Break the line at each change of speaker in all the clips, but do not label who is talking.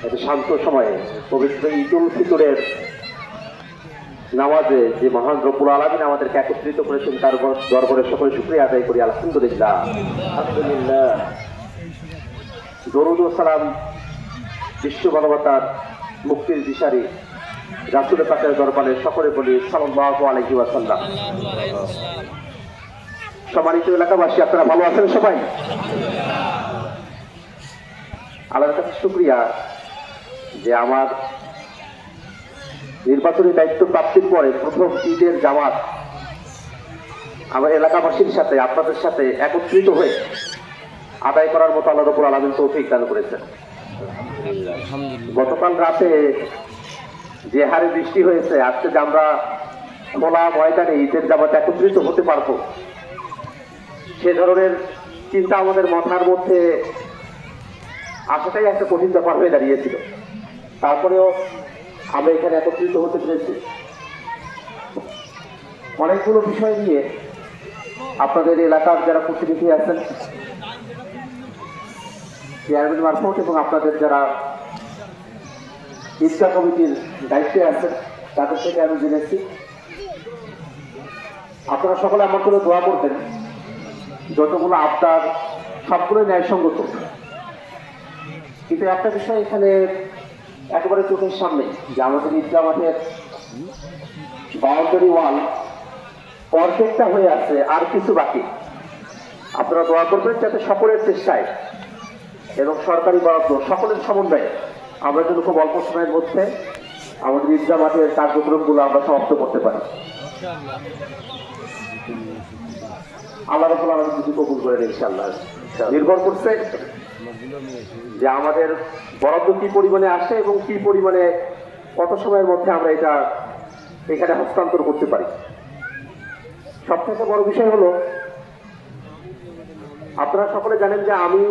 একটা শান্ত সময়ে পবিত্র ঈদুল ফিতরের নামাজে যে মহান রব্বুল আলামিন আমাদেরকে একত্রিত করেছেন তার দরবারে সকলে শুকরিয়া আদায় করি। আলহামদুলিল্লাহ, আলহামদুলিল্লাহ। দরুদ ও সালাম বিশ্ব মানবতার মুক্তির দিশারি রাসূল পাকের দরবারে সকলে বলি সাল্লাল্লাহু আলাইহি ওয়াসাল্লাম। সম্মানিত এলাকাবাসী, আপনারা ভালো আছেন সবাই? আল্লাহর কাছে শুকরিয়া যে আমার নির্বাচনী দায়িত্ব প্রাপ্তির পরে প্রথম ঈদের জামাত আমার এলাকাবাসীর সাথে আপনাদের সাথে একত্রিত হয়ে আদায় করার মতো আল্লাহ রাব্বুল আলামিন তৌফিক দান করেছেন। গতকাল রাতে যে হারে বৃষ্টি হয়েছে, আজকে যে আমরা খোলা ময়দানে ঈদের জামাত একত্রিত হতে পারবো সে ধরনের চিন্তা আমাদের মাথার মধ্যে আসাটাই একটা কঠিন ব্যাপার হয়ে দাঁড়িয়েছিল। তারপরেও আমরা এখানে একত্রিত হতে পেরেছি অনেকগুলো বিষয় নিয়ে। আপনাদের এলাকার যারা প্রতিনিধি আছেন, চেয়ারম্যান মারফত এবং আপনাদের যারা ঈদগাহ কমিটির দায়িত্বে আছেন তাদের থেকে আমি জেনেছি আপনারা সকলে আমার করে দোয়া করবেন। যতগুলো আবদার সবগুলো ন্যায়সঙ্গত, কিন্তু একটা বিষয় এখানে একেবারে চোখের সামনে যে আমাদের ঈদগাহ মাঠের বাউন্ডারি ওয়াল অর্ধেকটা হয়ে আছে, আর কিছু বাকি। আপনারা দোয়া করবেন যাতে সকলের চেষ্টায় এবং সরকারি বরাদ্দ সকলের সমন্বয়ে আমরা যেন খুব অল্প সময়ের মধ্যে আমাদের ঈদগাহ মাঠের কার্যক্রমগুলো আমরা সমাপ্ত করতে পারি। আল্লাহ রাব্বুল আলামিন যদি কবুল করেন ইনশাআল্লাহ। নির্ভর করছে যে আমাদের বরাদ্দ কি পরিমাণে আসে এবং কি পরিমাণে কত সময়ের মধ্যে আমরা এটা এখানে হস্তান্তর করতে পারি। সবথেকে বড় বিষয় হলো আপনারা সকলে জানেন যে আমি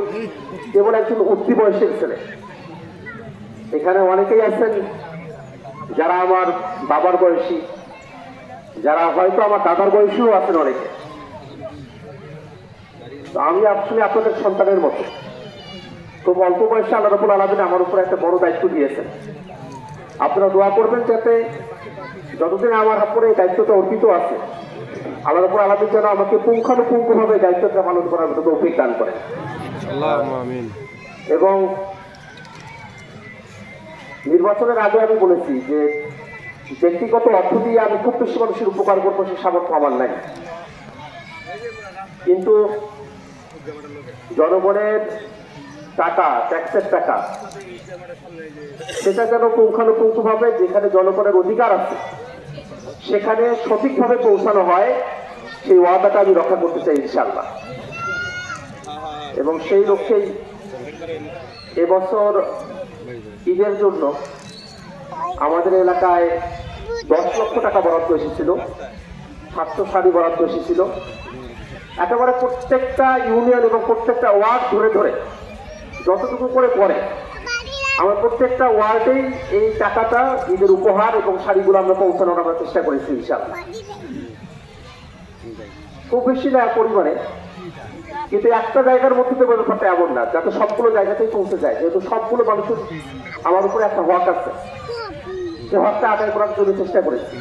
কেবল একজন উঠতি বয়সের ছেলে। এখানে অনেকেই আছেন যারা আমার বাবার বয়সী, যারা হয়তো আমার দাদার বয়সীও আছেন অনেকে। তো আমি আসলে আপনাদের সন্তানের মতো খুব অল্প বয়সে আল্লাহ রাব্বুল আলামিন আমার উপর একটা বড় দায়িত্ব দিয়েছেন। আপনারা দোয়া করবেন যাতে যতদিন আমার উপরে এই দায়িত্বটা অর্পিত আছে আল্লাহ রাব্বুল আলামিন যেন আমাকে পুঙ্খানুপুঙ্খভাবে দায়িত্বটা পালন করার মতো তৌফিক দান করেন। আল্লাহুম্মা আমিন। এবং নির্বাচনের আগে আমি বলেছি যে ব্যক্তিগত অর্থ দিয়ে আমি খুব বেশি মানুষের উপকার করবো সে সামর্থ্য আমার নাই, কিন্তু জনগণের টাকা, ট্যাক্সের টাকা, সেটা যেন পুঙ্খানুপুঙ্খভাবে যেখানে জনগণের অধিকার আছে সেখানে সঠিকভাবে পৌঁছানো হয়, সেই ওয়াদাটা আমি রক্ষা করতে চাই ইনশাআল্লাহ। এবং সেই লক্ষ্যেই এবছর ঈদের জন্য আমাদের এলাকায় 10 লক্ষ টাকা বরাদ্দ এসেছিল, 700 শাড়ি বরাদ্দ এসেছিল। একেবারে প্রত্যেকটা ইউনিয়ন এবং প্রত্যেকটা ওয়ার্ড ধরে ধরে যতটুকু করে পড়ে আমরা প্রত্যেকটা ওয়ার্ডেই এই টাকাটা ঈদের উপহার এবং শাড়িগুলো আমরা পৌঁছানোর আমরা চেষ্টা করেছি ইনশাআল্লাহ। খুব বেশি না পরিমাণে, কিন্তু একটা জায়গার মধ্যে তো ব্যাপারটা এমন না যাতে সবগুলো জায়গাতেই পৌঁছে যায়, যেহেতু সবগুলো মানুষের আমার উপরে একটা হক আছে, সে হকটা আদায় করার জন্য চেষ্টা করেছি।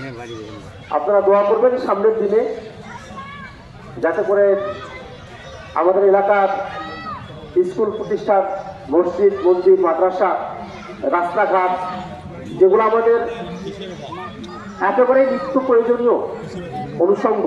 আপনারা দোয়া করবেন সামনের দিনে যাতে করে আমাদের এলাকার স্কুল প্রতিষ্ঠান, মসজিদ, মন্দির, মাদ্রাসা, রাস্তাঘাট, যেগুলো আমাদের একেবারেই নিত্য প্রয়োজনীয় অনুষঙ্গ,